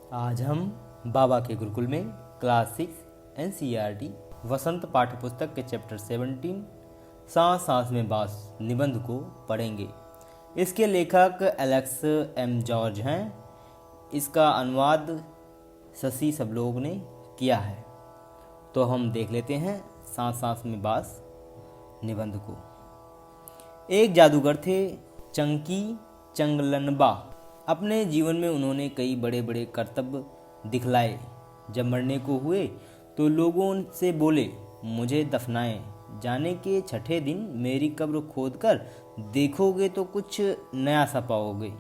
आज हम बाबा के गुरुकुल में क्लास 6 NCERT वसंत पाठ्य पुस्तक के चैप्टर 17 सांस सांस में बास निबंध को पढ़ेंगे। इसके लेखक एलेक्स एम जॉर्ज हैं। इसका अनुवाद शशि सबलोग ने किया है। तो हम देख लेते हैं सांस सांस में बास निबंध को। एक जादूगर थे चंकी चंगलनबा। अपने जीवन में उन्होंने कई बड़े बड़े कर्तव्य दिखलाए। जब मरने को हुए तो लोगों से बोले, मुझे दफनाएं। जाने के छठे दिन मेरी कब्र खोदकर देखोगे तो कुछ नया सा पाओगे।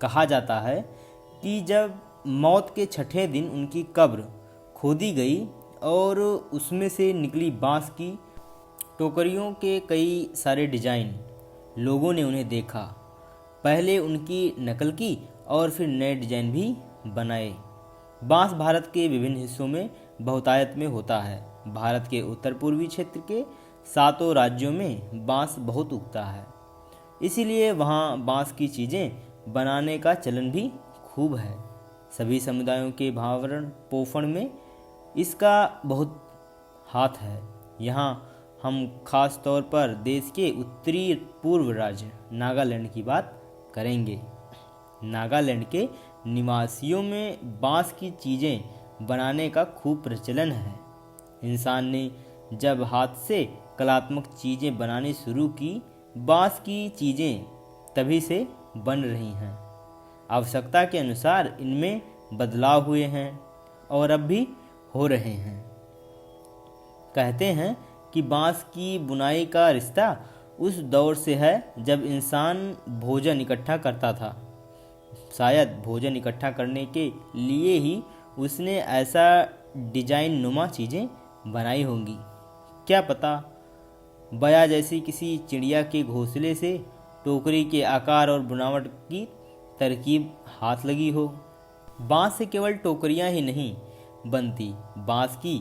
कहा जाता है कि जब मौत के छठे दिन उनकी कब्र खोदी गई और उसमें से निकली बांस की टोकरियों के कई सारे डिजाइन, लोगों ने उन्हें देखा। पहले उनकी नकल की और फिर नए डिजाइन भी बनाए। बांस भारत के विभिन्न हिस्सों में बहुतायत में होता है। भारत के उत्तर पूर्वी क्षेत्र के 7 राज्यों में बांस बहुत उगता है, इसीलिए वहाँ बांस की चीज़ें बनाने का चलन भी खूब है। सभी समुदायों के भरण पोषण में इसका बहुत हाथ है। यहाँ हम खास तौर पर देश के उत्तरी पूर्व राज्य नागालैंड की बात करेंगे। नागालैंड के निवासियों में बांस की चीज़ें बनाने का खूब प्रचलन है। इंसान ने जब हाथ से कलात्मक चीज़ें बनानी शुरू की, बांस की चीज़ें तभी से बन रही हैं। आवश्यकता के अनुसार इनमें बदलाव हुए हैं और अब भी हो रहे हैं। कहते हैं कि बांस की बुनाई का रिश्ता उस दौर से है जब इंसान भोजन इकट्ठा करता था। शायद भोजन इकट्ठा करने के लिए ही उसने ऐसा डिजाइन नुमा चीज़ें बनाई होंगी। क्या पता बया जैसी किसी चिड़िया के घोंसले से टोकरी के आकार और बनावट की तरकीब हाथ लगी हो। बांस से केवल टोकरियां ही नहीं बनती, बांस की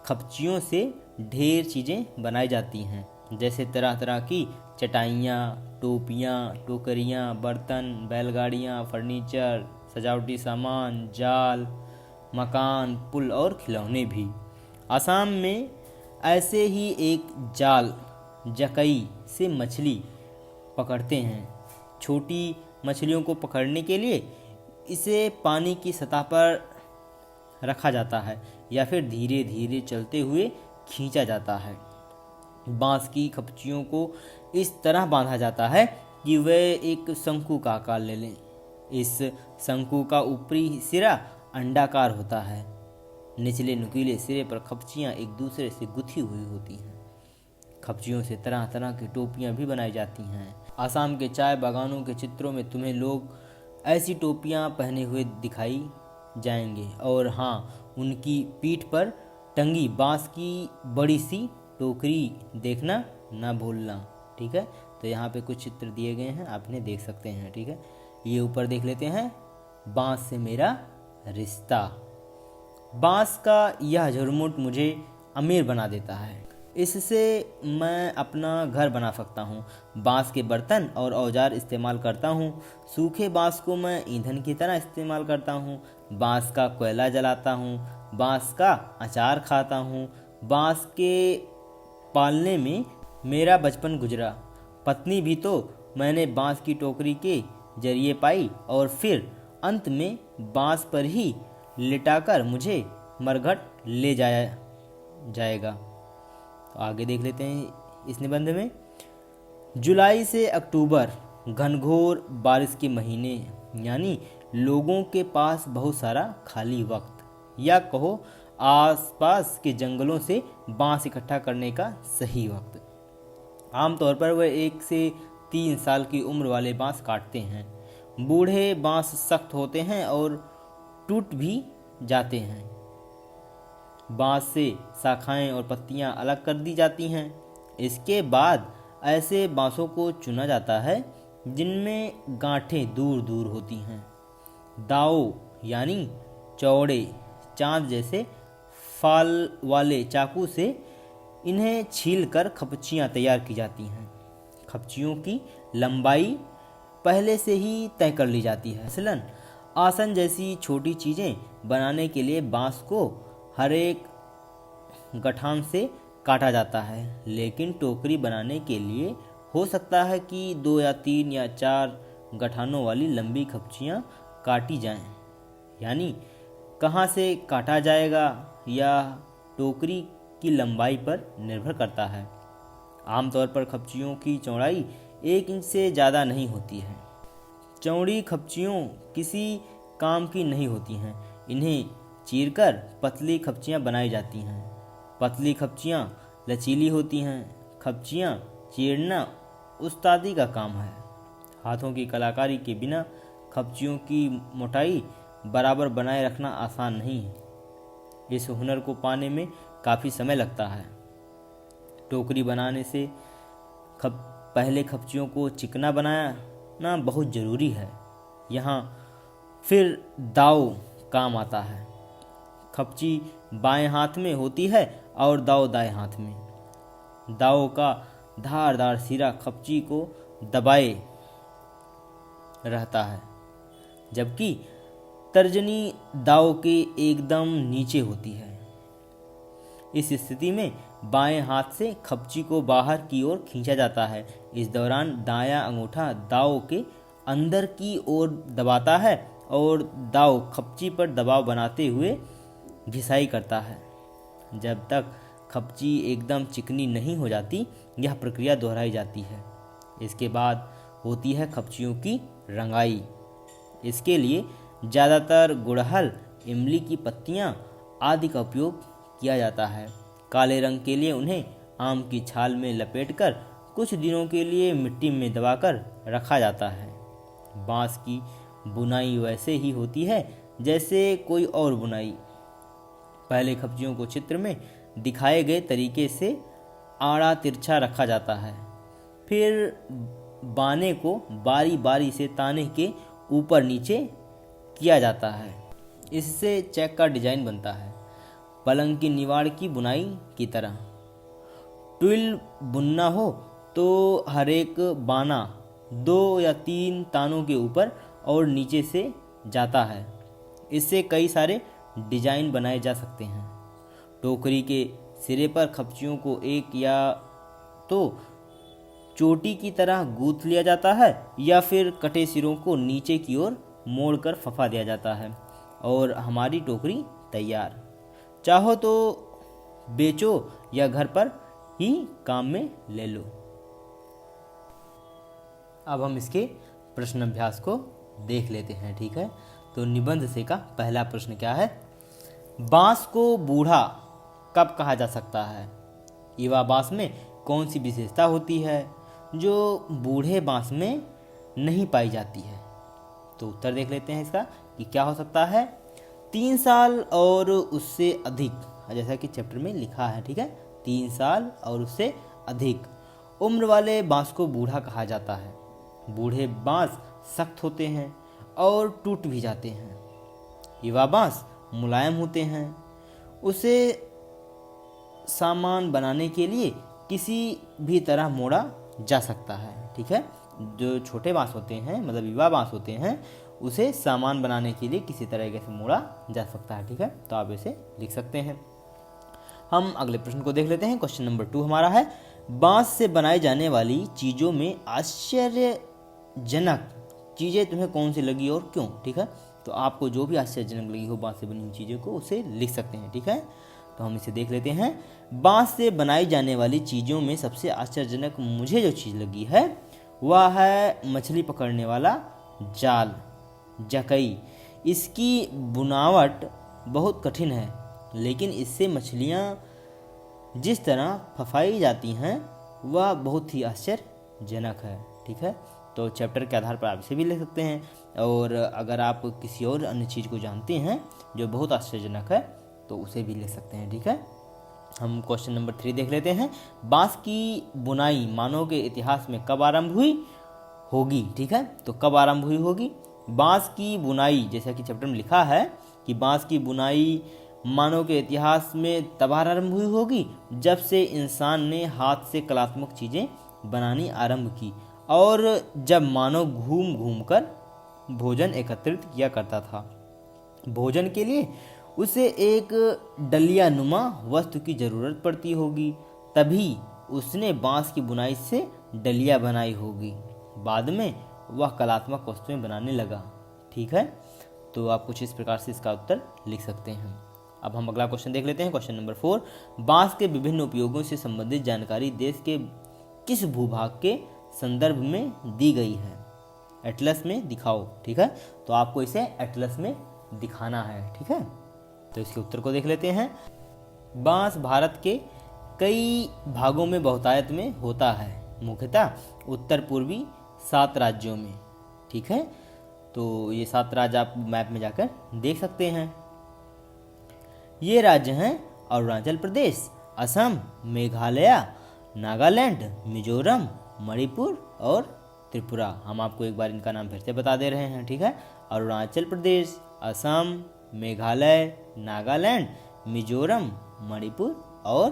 खपचियों से ढेर चीज़ें बनाई जाती हैं, जैसे तरह तरह की चटाइयाँ, टोपियाँ, टोकरियाँ, बर्तन, बैलगाड़ियाँ, फर्नीचर, सजावटी सामान, जाल, मकान, पुल और खिलौने भी। असम में ऐसे ही एक जाल जकई से मछली पकड़ते हैं। छोटी मछलियों को पकड़ने के लिए इसे पानी की सतह पर रखा जाता है या फिर धीरे धीरे चलते हुए खींचा जाता है। बांस की खपचियों को इस तरह बांधा जाता है कि वे एक शंकु का आकार ले लें। इस शंकु का ऊपरी सिरा अंडाकार होता है। निचले नुकीले सिरे पर खपचियाँ एक दूसरे से गुथी हुई होती हैं। खपचियों से तरह तरह की टोपियाँ भी बनाई जाती हैं। आसाम के चाय बागानों के चित्रों में तुम्हें लोग ऐसी टोपियाँ पहने हुए दिखाई जाएंगे। और हाँ, उनकी पीठ पर टंगी बांस की बड़ी सी टोकरी देखना ना भूलना। ठीक है, तो यहाँ पे कुछ चित्र दिए गए हैं, आप इन्हें देख सकते हैं। ठीक है, ये ऊपर देख लेते हैं, बांस से मेरा रिश्ता। बांस का यह झुरमुट मुझे अमीर बना देता है। इससे मैं अपना घर बना सकता हूँ। बांस के बर्तन और औजार इस्तेमाल करता हूँ। सूखे बांस को मैं ईंधन की तरह इस्तेमाल करता हूँ। बांस का कोयला जलाता हूँ। बांस का अचार खाता हूँ। बांस के पालने में मेरा बचपन गुजरा। पत्नी भी तो मैंने बांस की टोकरी के जरिए पाई और फिर अंत में बांस पर ही लिटाकर मुझे मरघट ले जाएगा। तो आगे देख लेते हैं इस निबंध में। जुलाई से अक्टूबर घनघोर बारिश के महीने, यानी लोगों के पास बहुत सारा खाली वक्त, या कहो आसपास के जंगलों से बांस इकट्ठा करने का सही वक्त। आमतौर पर वह 1 से 3 साल की उम्र वाले बांस काटते हैं। बूढ़े बांस सख्त होते हैं और टूट भी जाते हैं। बांस से शाखाएं और पत्तियां अलग कर दी जाती हैं। इसके बाद ऐसे बांसों को चुना जाता है जिनमें गांठें दूर दूर होती हैं। दाव यानी चौड़े चांद जैसे फाल वाले चाकू से इन्हें छीलकर खपचियाँ तैयार की जाती हैं। खपचियों की लंबाई पहले से ही तय कर ली जाती है। मसलन आसन जैसी छोटी चीज़ें बनाने के लिए बांस को हर एक गठान से काटा जाता है, लेकिन टोकरी बनाने के लिए हो सकता है कि 2 या 3 या 4 गठानों वाली लंबी खपचियाँ काटी जाएं। यानी कहाँ से काटा जाएगा यह टोकरी की लंबाई पर निर्भर करता है। आमतौर पर खपचियों की चौड़ाई 1 इंच से ज़्यादा नहीं होती है। चौड़ी खपचियों किसी काम की नहीं होती हैं। इन्हें चीरकर पतली खपचियाँ बनाई जाती हैं। पतली खपचियाँ लचीली होती हैं। खपचियाँ चीरना उस्तादी का काम है। हाथों की कलाकारी के बिना खपचियों की मोटाई बराबर बनाए रखना आसान नहीं है। इस हुनर को पाने में काफ़ी समय लगता है। टोकरी बनाने से पहले खपचियों को चिकना बनाना बहुत ज़रूरी है। यहाँ फिर दाव काम आता है। खपची बाएं हाथ में होती है और दाव दाएं हाथ में। दाव का धारदार सिरा खपची को दबाए रहता है, जबकि तर्जनी दाव के एकदम नीचे होती है। इस स्थिति में बाएं हाथ से खपची को बाहर की ओर खींचा जाता है। इस दौरान दायां अंगूठा दाव के अंदर की ओर दबाता है और दाव खपची पर दबाव बनाते हुए घिसाई करता है। जब तक खपची एकदम चिकनी नहीं हो जाती, यह प्रक्रिया दोहराई जाती है। इसके बाद होती है खपचियों की रंगाई। इसके लिए ज़्यादातर गुड़हल, इमली की पत्तियां आदि का उपयोग किया जाता है। काले रंग के लिए उन्हें आम की छाल में लपेटकर कुछ दिनों के लिए मिट्टी में दबाकर रखा जाता है। बांस की बुनाई वैसे ही होती है जैसे कोई और बुनाई। पहले खपचियों को चित्र में दिखाए गए तरीके से आड़ा तिरछा रखा जाता है। फिर बाने को बारी बारी से ताने के ऊपर नीचे किया जाता है। इससे चेक का डिजाइन बनता है, पलंग की निवाड़ की बुनाई की तरह। ट्विल बुनना हो तो हर एक बाना 2 या 3 तानों के ऊपर और नीचे से जाता है। इससे कई सारे डिजाइन बनाए जा सकते हैं। टोकरी के सिरे पर खपचियों को एक या तो चोटी की तरह गूंथ लिया जाता है या फिर कटे सिरों को नीचे की ओर मोड़कर फंसा दिया जाता है और हमारी टोकरी तैयार। चाहो तो बेचो या घर पर ही काम में ले लो। अब हम इसके प्रश्न अभ्यास को देख लेते हैं, ठीक है। तो निबंध से का पहला प्रश्न क्या है? बांस को बूढ़ा कब कहा जा सकता है? युवा बांस में कौन सी विशेषता होती है जो बूढ़े बांस में नहीं पाई जाती है? तो उत्तर देख लेते हैं इसका कि क्या हो सकता है। 3 साल और उससे अधिक, जैसा कि चैप्टर में लिखा है, ठीक है। 3 साल और उससे अधिक उम्र वाले बांस को बूढ़ा कहा जाता है। बूढ़े बांस सख्त होते हैं और टूट भी जाते हैं। युवा बांस मुलायम होते हैं। उसे सामान बनाने के लिए किसी भी तरह मोड़ा जा सकता है, ठीक है। जो छोटे बांस होते हैं, मतलब युवा बांस होते हैं, उसे सामान बनाने के लिए किसी तरीके से मोड़ा जा सकता है, ठीक है। तो आप इसे लिख सकते हैं। हम अगले प्रश्न को देख लेते हैं। क्वेश्चन नंबर 2 हमारा है, बांस से बनाई जाने वाली चीज़ों में आश्चर्यजनक चीज़ें तुम्हें कौन सी लगी और क्यों? ठीक है। तो आपको जो भी आश्चर्यजनक लगी हो बांस से बनी हुई चीज़ों को, उसे लिख सकते हैं, ठीक है। तो हम इसे देख लेते हैं। बांस से बनाई जाने वाली चीज़ों में सबसे आश्चर्यजनक मुझे जो चीज़ लगी है वह है मछली पकड़ने वाला जाल, जकई। इसकी बुनावट बहुत कठिन है, लेकिन इससे मछलियाँ जिस तरह फंसाई जाती हैं वह बहुत ही आश्चर्यजनक है, ठीक है। तो चैप्टर के आधार पर आप इसे भी लिख सकते हैं, और अगर आप किसी और अन्य चीज़ को जानते हैं जो बहुत आश्चर्यजनक है तो उसे भी लिख सकते हैं, ठीक है। हम क्वेश्चन नंबर 3 देख लेते हैं। बांस की बुनाई मानव के इतिहास में कब आरंभ हुई होगी? ठीक है। तो कब आरंभ हुई होगी? बांस की बुनाई, जैसा कि चैप्टर में लिखा है कि बांस की बुनाई मानव के इतिहास में तब आरंभ हुई होगी जब से इंसान ने हाथ से कलात्मक चीज़ें बनानी आरंभ की, और जब मानव घूम घूम कर भोजन एकत्रित किया करता था। भोजन के लिए उसे एक डलिया नुमा वस्तु की जरूरत पड़ती होगी, तभी उसने बांस की बुनाई से डलिया बनाई होगी। बाद में वह कलात्मक वस्तुएं बनाने लगा। ठीक है, तो आप कुछ इस प्रकार से इसका उत्तर लिख सकते हैं। अब हम अगला क्वेश्चन देख लेते हैं। क्वेश्चन नंबर 4, बांस के विभिन्न उपयोगों से संबंधित जानकारी देश के किस भूभाग के संदर्भ में दी गई है? एटलस में दिखाओ। ठीक है, तो आपको इसे एटलस में दिखाना है। ठीक है, तो इसके उत्तर को देख लेते हैं। बांस भारत के कई भागों में बहुतायत में होता है, मुख्यतः उत्तर पूर्वी 7 राज्यों में। ठीक है, तो ये 7 राज्य आप मैप में जाकर देख सकते हैं। ये राज्य हैं अरुणाचल प्रदेश, असम, मेघालय, नागालैंड, मिजोरम, मणिपुर और त्रिपुरा। हम आपको एक बार इनका नाम फिर से बता दे रहे हैं। ठीक है, अरुणाचल प्रदेश, असम, मेघालय, नागालैंड, मिजोरम, मणिपुर और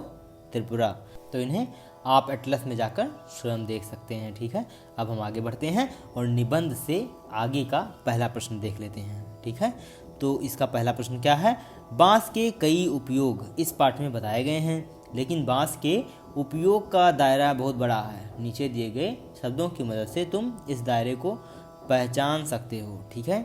त्रिपुरा। तो इन्हें आप एटलस में जाकर स्वयं देख सकते हैं। ठीक है, अब हम आगे बढ़ते हैं और निबंध से आगे का पहला प्रश्न देख लेते हैं। ठीक है, तो इसका पहला प्रश्न क्या है? बांस के कई उपयोग इस पाठ में बताए गए हैं, लेकिन बांस के उपयोग का दायरा बहुत बड़ा है। नीचे दिए गए शब्दों की मदद से तुम इस दायरे को पहचान सकते हो। ठीक है,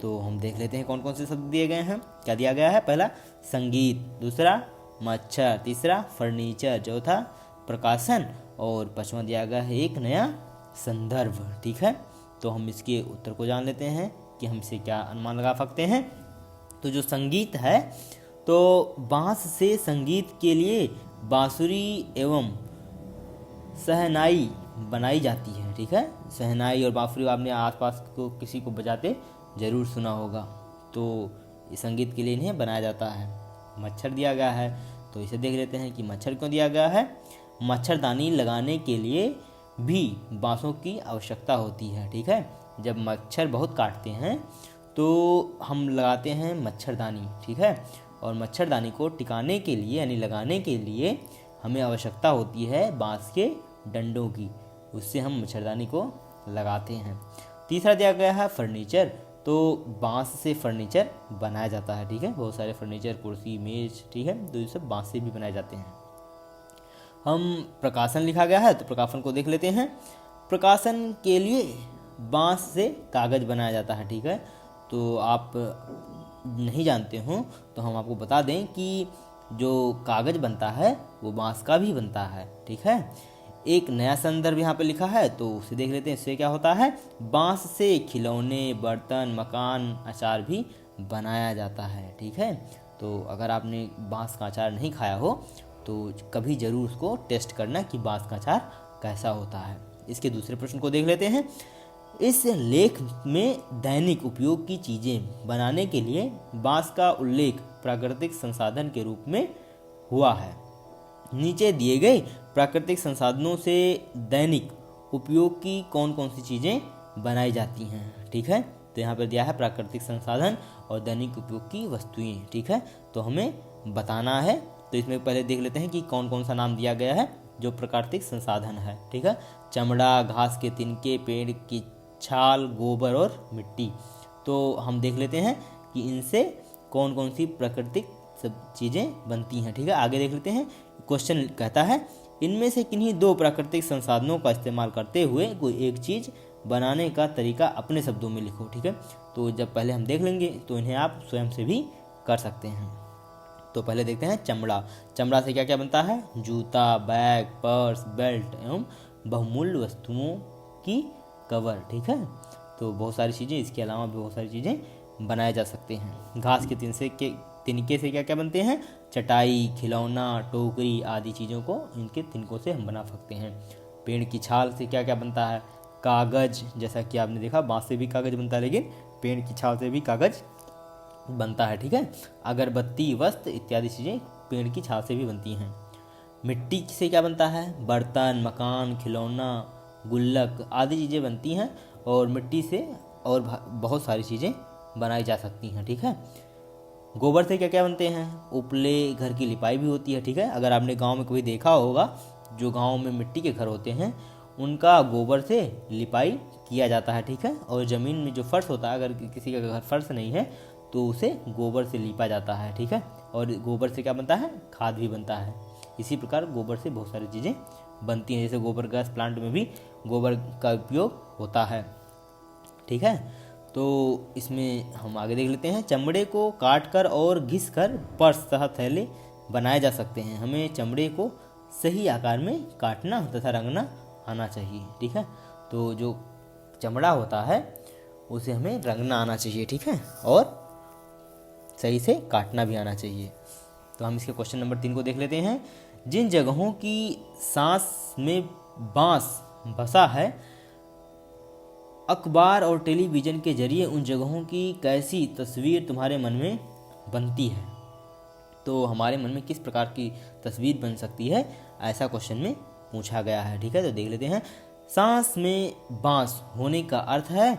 तो हम देख लेते हैं कौन कौन से शब्द दिए गए हैं। क्या दिया गया है? पहला संगीत, दूसरा मच्छर, तीसरा फर्नीचर, चौथा प्रकाशन और पांचवा दिया गया है एक नया संदर्भ। ठीक है, तो हम इसके उत्तर को जान लेते हैं कि हम इसे क्या अनुमान लगा सकते हैं। तो जो संगीत है, तो बांस से संगीत के लिए बांसुरी एवं शहनाई बनाई जाती है। ठीक है, शहनाई और बांसुरी आपने आसपास को किसी को बजाते जरूर सुना होगा। तो इस संगीत के लिए इन्हें बनाया जाता है। मच्छर दिया गया है, तो इसे देख लेते हैं कि मच्छर क्यों दिया गया है। मच्छरदानी लगाने के लिए भी बांसों की आवश्यकता होती है। ठीक है, जब मच्छर बहुत काटते हैं तो हम लगाते हैं मच्छरदानी। ठीक है, और मच्छरदानी को टिकाने के लिए यानी लगाने के लिए हमें आवश्यकता होती है बांस के डंडों की, उससे हम मच्छरदानी को लगाते हैं। तीसरा दिया गया है फर्नीचर, तो बांस से फर्नीचर बनाया जाता है। ठीक है, बहुत सारे फर्नीचर, कुर्सी, मेज, ठीक है, तो ये सब बांस से भी बनाए जाते हैं। हम प्रकाशन लिखा गया है, तो प्रकाशन को देख लेते हैं। प्रकाशन के लिए बांस से कागज़ बनाया जाता है। ठीक है, तो आप नहीं जानते हो तो हम आपको बता दें कि जो कागज़ बनता है वो बांस का भी बनता है। ठीक है, एक नया संदर्भ यहाँ पे लिखा है, तो उसे देख लेते हैं। इससे क्या होता है? बांस से खिलौने, बर्तन, मकान, अचार भी बनाया जाता है। ठीक है, तो अगर आपने बांस का अचार नहीं खाया हो तो कभी ज़रूर उसको टेस्ट करना कि बांस का अचार कैसा होता है। इसके दूसरे प्रश्न को देख लेते हैं। इस लेख में दैनिक उपयोग की चीज़ें बनाने के लिए बांस का उल्लेख प्राकृतिक संसाधन के रूप में हुआ है। नीचे दिए गए प्राकृतिक संसाधनों से दैनिक उपयोग की कौन कौन सी चीज़ें बनाई जाती हैं। ठीक है, तो यहाँ पर दिया है प्राकृतिक संसाधन और दैनिक उपयोग की वस्तुएं। ठीक है, तो हमें बताना है। तो इसमें पहले देख लेते हैं कि कौन कौन सा नाम दिया गया है जो प्राकृतिक संसाधन है। ठीक है, चमड़ा, घास के तिनके, पेड़ की छाल, गोबर और मिट्टी। तो हम देख लेते हैं कि इनसे कौन कौन सी प्राकृतिक सब चीज़ें बनती हैं। ठीक है, आगे देख लेते हैं। क्वेश्चन कहता है इनमें से किन्हीं 2 प्राकृतिक संसाधनों का इस्तेमाल करते हुए कोई एक चीज़ बनाने का तरीका अपने शब्दों में लिखो। ठीक है, तो जब पहले हम देख लेंगे तो इन्हें आप स्वयं से भी कर सकते हैं। तो पहले देखते हैं चमड़ा। चमड़ा से क्या क्या बनता है? जूता, बैग, पर्स, बेल्ट एवं बहुमूल्य वस्तुओं की कवर। ठीक है, तो बहुत सारी चीज़ें, इसके अलावा भी बहुत सारी चीज़ें बनाए जा सकते हैं। घास के तिनके से क्या क्या बनते हैं? चटाई, खिलौना, टोकरी आदि चीज़ों को इनके तिनकों से हम बना सकते हैं। पेड़ की छाल से क्या क्या बनता है? कागज़, जैसा कि आपने देखा बांस से भी कागज़ बनता है, लेकिन पेड़ की छाल से भी कागज़ बनता है। ठीक है, अगरबत्ती, वस्त्र इत्यादि चीज़ें पेड़ की छाल से भी बनती हैं। मिट्टी से क्या बनता है? बर्तन, मकान, खिलौना, गुल्लक आदि चीज़ें बनती हैं और मिट्टी से और बहुत सारी चीज़ें बनाई जा सकती हैं। ठीक है, गोबर से क्या क्या बनते हैं? उपले, घर की लिपाई भी होती है। ठीक है, अगर आपने गांव में कभी देखा होगा, जो गांव में मिट्टी के घर होते हैं उनका गोबर से लिपाई किया जाता है, ठीक है। और ज़मीन में जो फर्श होता है, अगर किसी का घर फर्श नहीं है तो उसे गोबर से लिपा जाता है, ठीक है। और गोबर से क्या बनता है, खाद भी बनता है। इसी प्रकार गोबर से बहुत सारी चीज़ें बनती हैं, जैसे गोबर गैस प्लांट में भी गोबर का उपयोग होता है, ठीक है। तो इसमें हम आगे देख लेते हैं। चमड़े को काट कर और घिस कर पर्स तथा थैले बनाए जा सकते हैं। हमें चमड़े को सही आकार में काटना तथा रंगना आना चाहिए, ठीक है। तो जो चमड़ा होता है उसे हमें रंगना आना चाहिए, ठीक है, और सही से काटना भी आना चाहिए। तो हम इसके क्वेश्चन नंबर 3 को देख लेते हैं। जिन जगहों की सांस में बांस बसा है, अखबार और टेलीविज़न के जरिए उन जगहों की कैसी तस्वीर तुम्हारे मन में बनती है। तो हमारे मन में किस प्रकार की तस्वीर बन सकती है, ऐसा क्वेश्चन में पूछा गया है, ठीक है। तो देख लेते हैं। सांस में बांस होने का अर्थ है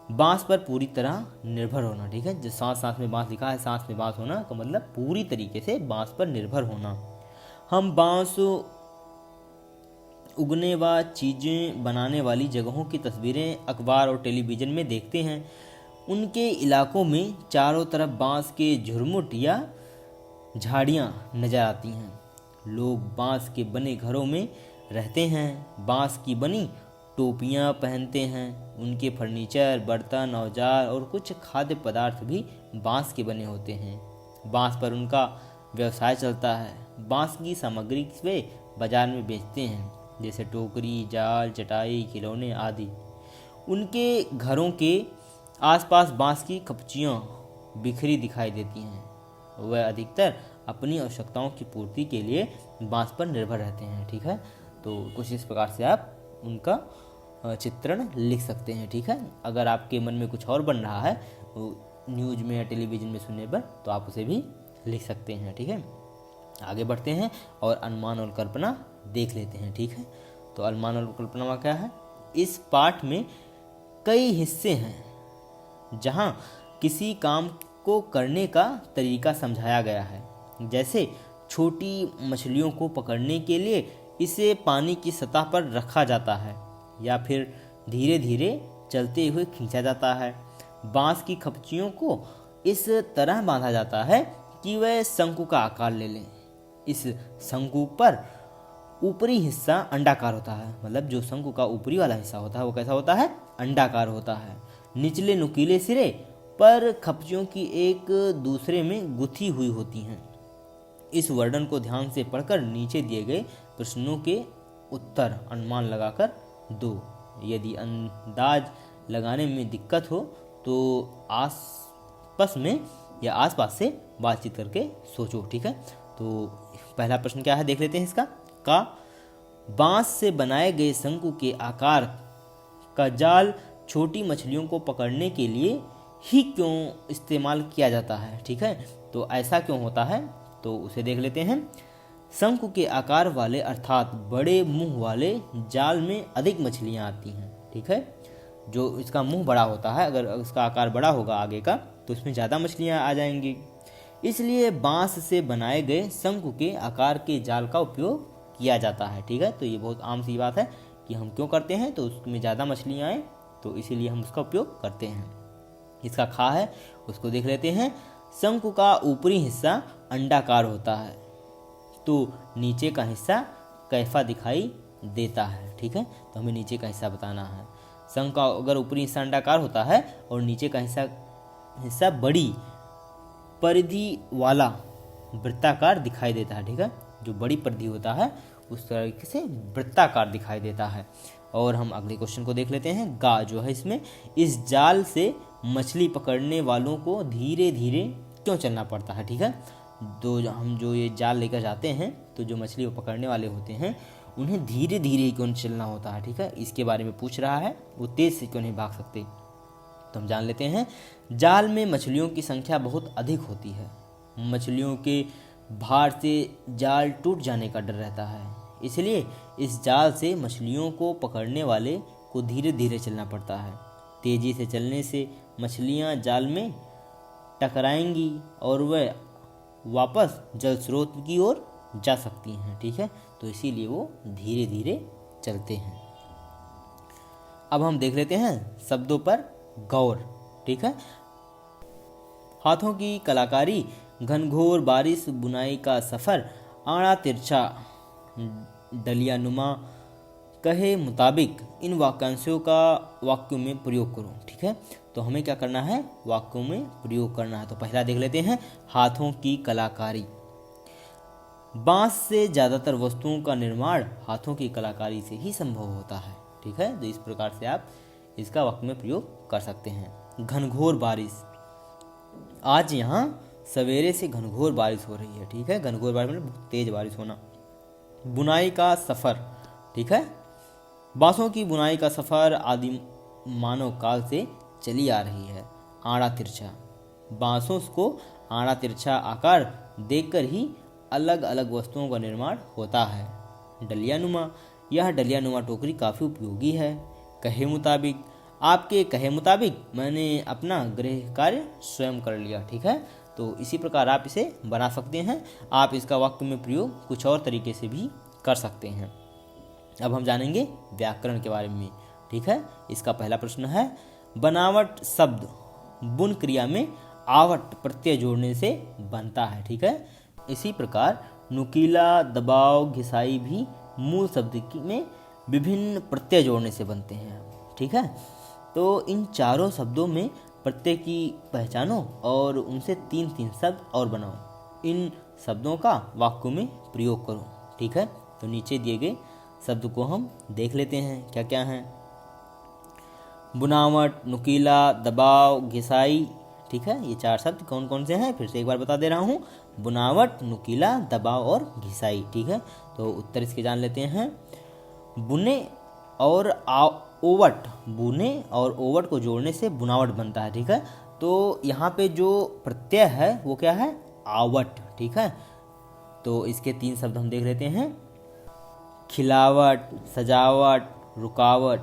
बांस पर पूरी तरह निर्भर होना, ठीक है। जो सांस में बांस लिखा है, सांस में बांस होना का मतलब पूरी तरीके से बांस पर निर्भर होना। हम बांस उगने व चीज़ें बनाने वाली जगहों की तस्वीरें अखबार और टेलीविज़न में देखते हैं। उनके इलाकों में चारों तरफ बांस के झुरमुट या झाड़ियाँ नजर आती हैं। लोग बांस के बने घरों में रहते हैं, बांस की बनी टोपियाँ पहनते हैं। उनके फर्नीचर, बर्तन, औजार और कुछ खाद्य पदार्थ भी बांस के बने होते हैं। बांस पर उनका व्यवसाय चलता है। बांस की सामग्री वे बाजार में बेचते हैं, जैसे टोकरी, जाल, चटाई, खिलौने आदि। उनके घरों के आसपास बांस की कपचियाँ बिखरी दिखाई देती हैं। वह अधिकतर अपनी आवश्यकताओं की पूर्ति के लिए बांस पर निर्भर रहते हैं, ठीक है। तो कुछ इस प्रकार से आप उनका चित्रण लिख सकते हैं, ठीक है। अगर आपके मन में कुछ और बन रहा है न्यूज़ में या टेलीविज़न में सुनने पर, तो आप उसे भी लिख सकते हैं, ठीक है। आगे बढ़ते हैं और अनुमान और कल्पना देख लेते हैं, ठीक है। तो अनुमान और कल्पना क्या है। इस पाठ में कई हिस्से हैं जहां किसी काम को करने का तरीका समझाया गया है। जैसे छोटी मछलियों को पकड़ने के लिए इसे पानी की सतह पर रखा जाता है या फिर धीरे धीरे चलते हुए खींचा जाता है। बांस की खपचियों को इस तरह बांधा जाता है कि वह शंकु का आकार ले लें। इस शंकु पर ऊपरी हिस्सा अंडाकार होता है, मतलब जो शंकु का ऊपरी वाला हिस्सा होता है वो कैसा होता है, अंडाकार होता है। निचले नुकीले सिरे पर खपचियों की एक दूसरे में गुथी हुई होती हैं। इस वर्णन को ध्यान से पढ़कर नीचे दिए गए प्रश्नों के उत्तर अनुमान लगाकर दो। यदि अंदाज लगाने में दिक्कत हो तो आसपास में या आसपास से बातचीत करके सोचो, ठीक है। तो पहला प्रश्न क्या है देख लेते हैं इसका। का बांस से बनाए गए शंकु के आकार का जाल छोटी मछलियों को पकड़ने के लिए ही क्यों इस्तेमाल किया जाता है, ठीक है। तो ऐसा क्यों होता है तो उसे देख लेते हैं। शंकु के आकार वाले अर्थात बड़े मुंह वाले जाल में अधिक मछलियां आती हैं, ठीक है। जो इसका मुंह बड़ा होता है, अगर उसका आकार बड़ा होगा आगे का तो उसमें ज़्यादा मछलियां आ जाएंगी। इसलिए बांस से बनाए गए शंकु के आकार के जाल का उपयोग किया जाता है, ठीक है। तो ये बहुत आम सी बात है कि हम क्यों करते हैं, तो उसमें ज़्यादा मछलियाँ आए तो इसीलिए हम उसका उपयोग करते हैं। इसका खा है उसको देख लेते हैं। शंकु का ऊपरी हिस्सा अंडाकार होता है तो नीचे का हिस्सा कैफा दिखाई देता है, ठीक है। तो हमें नीचे का हिस्सा बताना है। शंकु का अगर ऊपरी हिस्सा अंडाकार होता है और नीचे का हिस्सा बड़ी परिधि वाला वृत्ताकार दिखाई देता है, ठीक है। जो बड़ी परिधि होता है उस तरीके से वृत्ताकार दिखाई देता है। और हम अगले क्वेश्चन को देख लेते हैं। गा जो है इसमें, इस जाल से मछली पकड़ने वालों को धीरे धीरे क्यों चलना पड़ता है, ठीक है। तो हम जो ये जाल लेकर जाते हैं तो जो मछली वो पकड़ने वाले होते हैं उन्हें धीरे धीरे क्यों चलना होता है, ठीक है। इसके बारे में पूछ रहा है, वो तेज से क्यों नहीं भाग सकते। तो हम जान लेते हैं। जाल में मछलियों की संख्या बहुत अधिक होती है। मछलियों के भार से जाल टूट जाने का डर रहता है, इसलिए इस जाल से मछलियों को पकड़ने वाले को धीरे धीरे चलना पड़ता है। तेजी से चलने से मछलियां जाल में टकराएंगी और वह वापस जल स्रोत की ओर जा सकती हैं, ठीक है। तो इसीलिए वो धीरे धीरे चलते हैं। अब हम देख लेते हैं शब्दों पर गौर। ठीक है, हाथों की कलाकारी, घनघोर बारिश, बुनाई का सफ़र, आड़ा तिरछा, डलिया नुमा, कहे मुताबिक, इन वाक्यांशों का वाक्यों में प्रयोग करो। ठीक है, तो हमें क्या करना है, वाक्यों में प्रयोग करना है। तो पहला देख लेते हैं, हाथों की कलाकारी। बांस से ज़्यादातर वस्तुओं का निर्माण हाथों की कलाकारी से ही संभव होता है। ठीक है, तो इस प्रकार से आप इसका वाक्य में प्रयोग कर सकते हैं। घनघोर बारिश, आज यहाँ सवेरे से घनघोर बारिश हो रही है। ठीक है, घनघोर बारिश मतलब बहुत तेज बारिश होना। बुनाई का सफ़र, ठीक है, बांसों की बुनाई का सफ़र आदि मानव काल से चली आ रही है। आड़ा तिरछा, बांसों को आड़ा तिरछा आकार देकर ही अलग अलग वस्तुओं का निर्माण होता है। डलिया नुमा, यह डलिया नुमा टोकरी काफ़ी उपयोगी है। कहे मुताबिक, आपके कहे मुताबिक मैंने अपना गृह कार्य स्वयं कर लिया। ठीक है, तो इसी प्रकार आप इसे बना सकते हैं। आप इसका वाक्य में प्रयोग कुछ और तरीके से भी कर सकते हैं। अब हम जानेंगे व्याकरण के बारे में। ठीक है, इसका पहला प्रश्न है, बनावट शब्द बुन क्रिया में आवट प्रत्यय जोड़ने से बनता है। ठीक है, इसी प्रकार नुकीला, दबाव, घिसाई भी मूल शब्द में विभिन्न प्रत्यय जोड़ने से बनते हैं। ठीक है, तो इन चारों शब्दों में प्रत्यय की पहचानो और उनसे तीन तीन शब्द और बनाओ। इन शब्दों का वाक्यों में प्रयोग करो। ठीक है, तो नीचे दिए गए शब्द को हम देख लेते हैं क्या क्या हैं। बुनावट, नुकीला, दबाव, घिसाई। ठीक है, ये चार शब्द कौन कौन से हैं फिर से एक बार बता दे रहा हूँ। बुनावट, नुकीला, दबाव और घिसाई। ठीक है, तो उत्तर इसके जान लेते हैं। बुने और ओवट, बुने और ओवट को जोड़ने से बुनावट बनता है। ठीक है, तो यहाँ पे जो प्रत्यय है वो क्या है, आवट। ठीक है, तो इसके तीन शब्द हम देख लेते हैं, खिलावट, सजावट, रुकावट।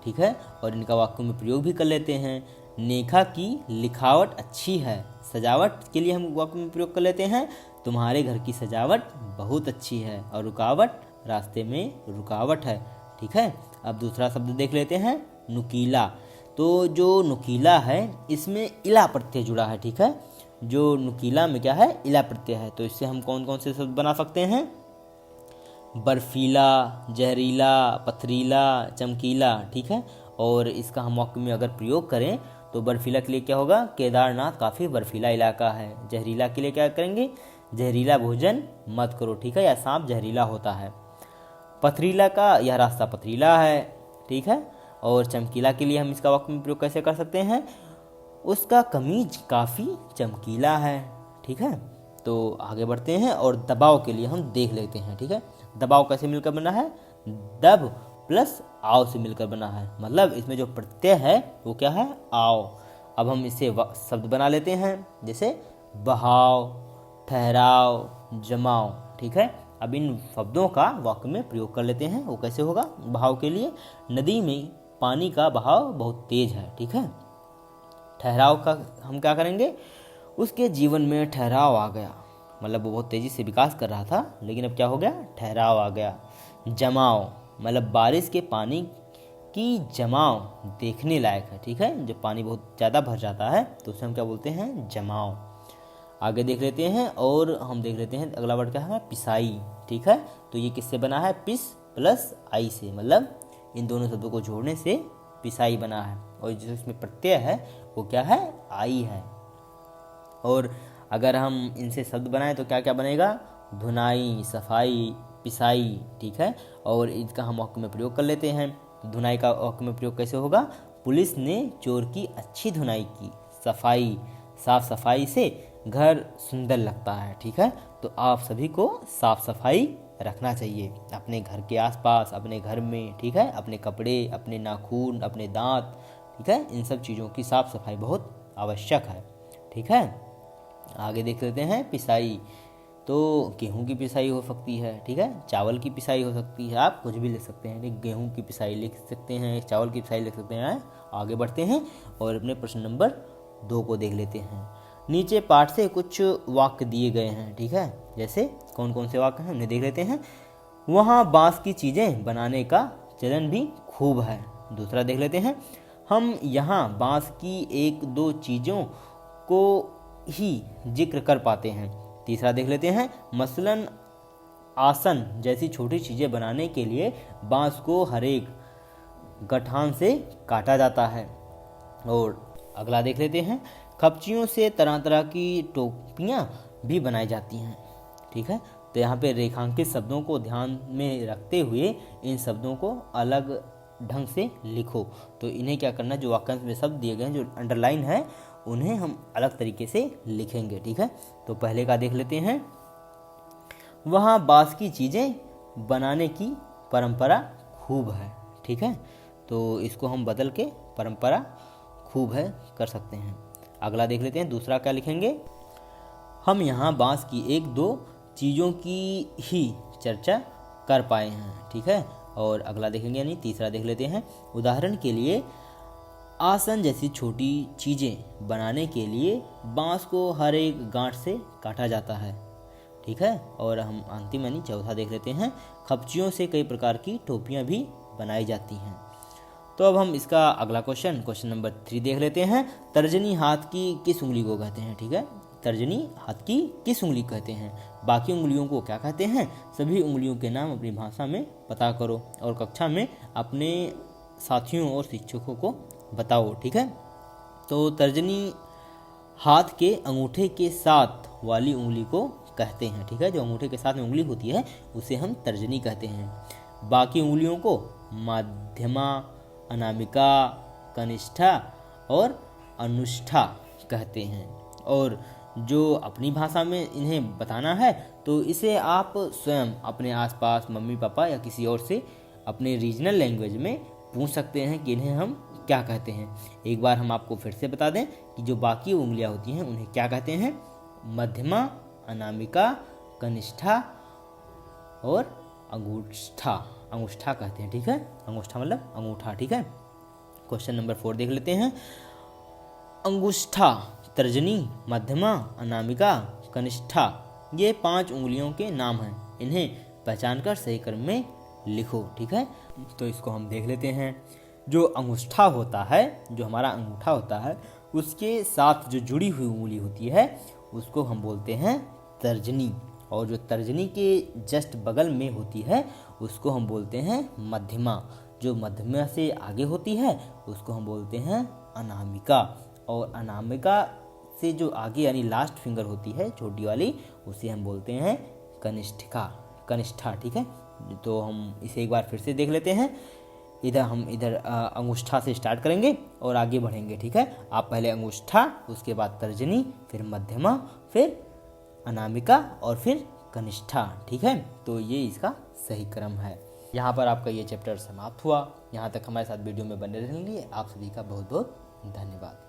ठीक है, और इनका वाक्यों में प्रयोग भी कर लेते हैं। नेखा की लिखावट अच्छी है, सजावट के लिए हम वाक्य में प्रयोग कर लेते हैं, तुम्हारे घर की सजावट बहुत अच्छी है। और रुकावट, रास्ते में रुकावट है। ठीक है, अब दूसरा शब्द देख लेते हैं, नुकीला। तो जो नुकीला है इसमें इला प्रत्यय जुड़ा है। ठीक है, जो नुकीला में क्या है, इला प्रत्यय है। तो इससे हम कौन कौन से शब्द बना सकते हैं, बर्फीला, जहरीला, पथरीला, चमकीला। ठीक है, और इसका हम वाक्य में अगर प्रयोग करें तो बर्फीला के लिए क्या होगा, केदारनाथ काफ़ी बर्फीला इलाका है। जहरीला के लिए क्या करेंगे, जहरीला भोजन मत करो। ठीक है, या सांप जहरीला होता है। पथरीला का, यह रास्ता पथरीला है। ठीक है, और चमकीला के लिए हम इसका वाक्य में प्रयोग कैसे कर सकते हैं, उसका कमीज काफ़ी चमकीला है। ठीक है, तो आगे बढ़ते हैं और दबाव के लिए हम देख लेते हैं। ठीक है, दबाव कैसे मिलकर बना है, दब प्लस आव से मिलकर बना है। मतलब इसमें जो प्रत्यय है वो क्या है, आव। अब हम इससे शब्द बना लेते हैं, जैसे बहाव, ठहराव, जमाव। ठीक है, अब इन शब्दों का वाक्य में प्रयोग कर लेते हैं। वो कैसे होगा, बहाव के लिए, नदी में पानी का बहाव बहुत तेज है। ठीक है, ठहराव का हम क्या करेंगे, उसके जीवन में ठहराव आ गया। मतलब वो बहुत तेज़ी से विकास कर रहा था लेकिन अब क्या हो गया, ठहराव आ गया। जमाव, मतलब बारिश के पानी की जमाव देखने लायक है। ठीक है, जब पानी बहुत ज़्यादा भर जाता है तो उसे हम क्या बोलते हैं, जमाव। आगे देख लेते हैं और हम देख लेते हैं अगला वर्ड क्या है, पिसाई। ठीक है, तो ये किससे बना है, पिस प्लस आई से। मतलब इन दोनों शब्दों को जोड़ने से पिसाई बना है। और जो इसमें प्रत्यय है वो क्या है, आई है। और अगर हम इनसे शब्द बनाएं तो क्या क्या बनेगा, धुनाई, सफाई, पिसाई। ठीक है, और इसका हम वाक्य में प्रयोग कर लेते हैं। धुनाई का वाक्य में प्रयोग कैसे होगा, पुलिस ने चोर की अच्छी धुनाई की। सफाई, साफ सफाई से घर सुंदर लगता है। ठीक है, तो आप सभी को साफ सफाई रखना चाहिए अपने घर के आसपास, अपने घर में। ठीक है, अपने कपड़े, अपने नाखून, अपने दांत। ठीक है, इन सब चीज़ों की साफ सफाई बहुत आवश्यक है। ठीक है, आगे देख लेते हैं पिसाई। तो गेहूं की पिसाई हो सकती है। ठीक है, चावल की पिसाई हो सकती है, आप कुछ भी लिख सकते हैं। ठीक, गेहूं की पिसाई लिख सकते हैं, चावल की पिसाई लिख सकते हैं। आगे बढ़ते हैं और अपने प्रश्न नंबर 2 को देख लेते हैं। नीचे पाठ से कुछ वाक्य दिए गए हैं। ठीक है, जैसे कौन कौन से वाक्य हैं उन्हें देख लेते हैं। वहाँ बांस की चीज़ें बनाने का चलन भी खूब है। दूसरा देख लेते हैं, हम यहाँ बांस की एक दो चीज़ों को ही जिक्र कर पाते हैं। तीसरा देख लेते हैं, मसलन आसन जैसी छोटी चीज़ें बनाने के लिए बांस को हर एक गठान से काटा जाता है। और अगला देख लेते हैं, खपचियों से तरह तरह की टोपियाँ भी बनाई जाती हैं। ठीक है, तो यहाँ पे रेखांकित शब्दों को ध्यान में रखते हुए इन शब्दों को अलग ढंग से लिखो। तो इन्हें क्या करना, जो वाक्यांश में शब्द दिए गए हैं, जो अंडरलाइन है, उन्हें हम अलग तरीके से लिखेंगे। ठीक है, तो पहले का देख लेते हैं, वहाँ बांस की चीज़ें बनाने की परंपरा खूब है। ठीक है, तो इसको हम बदल के परंपरा खूब है कर सकते हैं। अगला देख लेते हैं, दूसरा क्या लिखेंगे, हम यहाँ बांस की एक दो चीज़ों की ही चर्चा कर पाए हैं। ठीक है, और अगला देखेंगे यानी तीसरा देख लेते हैं, उदाहरण के लिए आसन जैसी छोटी चीज़ें बनाने के लिए बांस को हर एक गांठ से काटा जाता है। ठीक है, और हम अंतिम यानी चौथा देख लेते हैं, खपचियों से कई प्रकार की टोपियाँ भी बनाई जाती हैं। तो अब हम इसका अगला क्वेश्चन नंबर 3 देख लेते हैं, तर्जनी हाथ की किस उंगली को कहते हैं। ठीक है, तर्जनी हाथ की किस उंगली कहते हैं, बाकी उंगलियों को क्या कहते हैं, सभी उंगलियों के नाम अपनी भाषा में पता करो और कक्षा में अपने साथियों और शिक्षकों को बताओ। ठीक है, तो तर्जनी हाथ के अंगूठे के साथ वाली उंगली को कहते हैं। ठीक है, जो अंगूठे के साथ में उंगली होती है उसे हम तर्जनी कहते हैं। बाकी उंगलियों को मध्यमा, अनामिका, कनिष्ठा और अनुष्ठा कहते हैं। और जो अपनी भाषा में इन्हें बताना है तो इसे आप स्वयं अपने आसपास मम्मी पापा या किसी और से अपने रीजनल लैंग्वेज में पूछ सकते हैं कि इन्हें हम क्या कहते हैं। एक बार हम आपको फिर से बता दें कि जो बाकी उंगलियां होती हैं उन्हें क्या कहते हैं, मध्यमा, अनामिका, कनिष्ठा और अंगूष्ठा कहते हैं। ठीक है, अंगूष्ठा मतलब अंगूठा। ठीक है, क्वेश्चन नंबर 4 देख लेते हैं, अंगुष्ठा, तर्जनी, मध्यमा, अनामिका, कनिष्ठा, ये 5 उंगलियों के नाम हैं। इन्हें पहचान कर सही क्रम में लिखो। ठीक है, तो इसको हम देख लेते हैं। जो अंगुष्ठा होता है, जो हमारा अंगूठा होता है, उसके साथ जो जुड़ी हुई उंगली होती है उसको हम बोलते हैं तर्जनी। और जो तर्जनी के जस्ट बगल में होती है उसको हम बोलते हैं मध्यमा। जो मध्यमा से आगे होती है उसको हम बोलते हैं अनामिका। और अनामिका से जो आगे यानी लास्ट फिंगर होती है छोटी वाली, उसे हम बोलते हैं कनिष्ठा। ठीक है, तो हम इसे एक बार फिर से देख लेते हैं। इधर अंगुष्ठा से स्टार्ट करेंगे और आगे बढ़ेंगे। ठीक है, आप पहले अंगुष्ठा, उसके बाद तर्जनी, फिर मध्यमा, फिर अनामिका और फिर कनिष्ठा। ठीक है, तो ये इसका सही क्रम है। यहाँ पर आपका ये चैप्टर समाप्त हुआ। यहाँ तक हमारे साथ वीडियो में बने रहने के लिए आप सभी का बहुत बहुत धन्यवाद।